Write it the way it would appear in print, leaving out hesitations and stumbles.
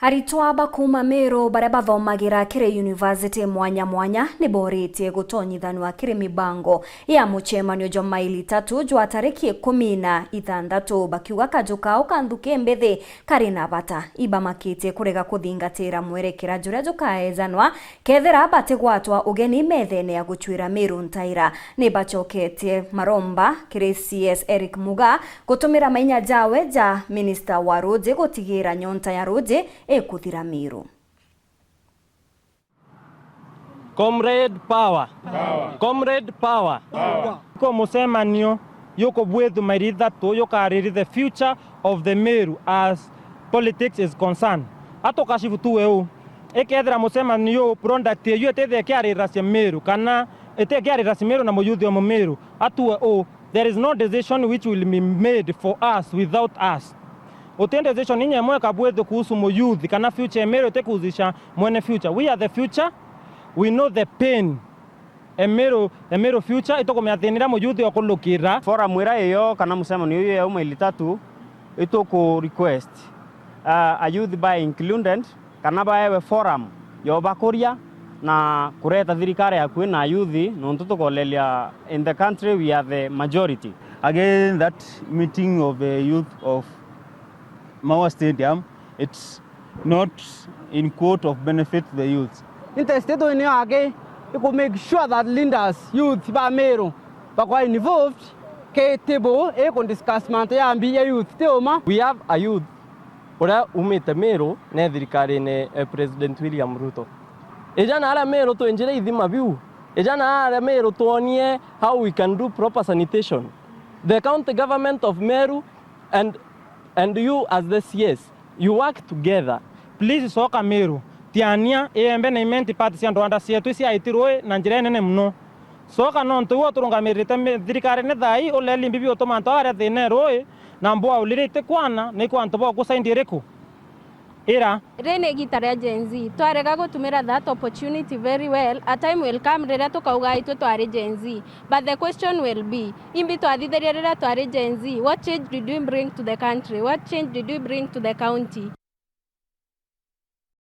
Aritwa bakuma Meru baria bathomagira kiri university mwanya mwanya ni boritie gutonyithanwa kiri mibango ya muchemanio jwa maili 3 jwa tariki 16 bakiuga kaju kao ka Nthuki Imbithi kari na bata ibamakitie kurega kuthingatira mwerekera juria jukaezanwa kethira batigwatwa ugeni methene ya guchwira Meru ntaira ni bachoketie maromba kiri CS Mugaa gutumira mainya jawe ja minister wa roads gutigira nyonta ya roads ekuthira Meru. Comrade power. Comrade power. Ko musemanio yoko bwethu mairi 3 yokariri the future of the Meru as politics is concerned. Atokashivu tu eu ekethira musemanio product yu ethe kiarira cia Meru kana ethe kiarira cia Meru na muyuthi wa Meru atue o there is no decision which will be made for us without us. Decision ninye mweka bwethu kuhusu muyuthi kana future Meru tekuzisha mwene future. We are the future. We know the pain. Meru future itoko meathenira muyuthi okulukira. Fora mwira iyo kana musemanio iyo ya maili 3 itoko request a youth by included kana baewe forum yo bakoria na kureta thirikari yakwe na youth no tutokolelia in the country we are the majority. Again, that meeting of the youth of Mawa Stadium, it's not in quote of benefit the youth. Interested in age, you could make sure that leaders, youth, ba Meru, ba involved, ke table, e kon discussment ya ambi youth teoma. We have a youth ora umete Meru ne thirikari ne President William Ruto. Ejana ala Meru to enjire ithima biu. Ejana ala Meru to onie how we can do proper sanitation. The county government of Meru and you as the CS, you work together. Please soka Meru. Tiania embe na imenti pati cia ndwanda cietu cia itirwe na njira nene muno. Soka no ntu woturungamirite thirikari ne thai uleli mbibi otomanto aria thine roi na mbwa ulirite kwana ni kwanto bo kusaindi riku. Ira rene gitare Gen Z twarega gutumira that opportunity very well. A time will come rera tukauga itu twari Gen Z, but the question will be imbi twathithiria rera twari Gen Z, what change did you bring to the country, what change did you bring to the county?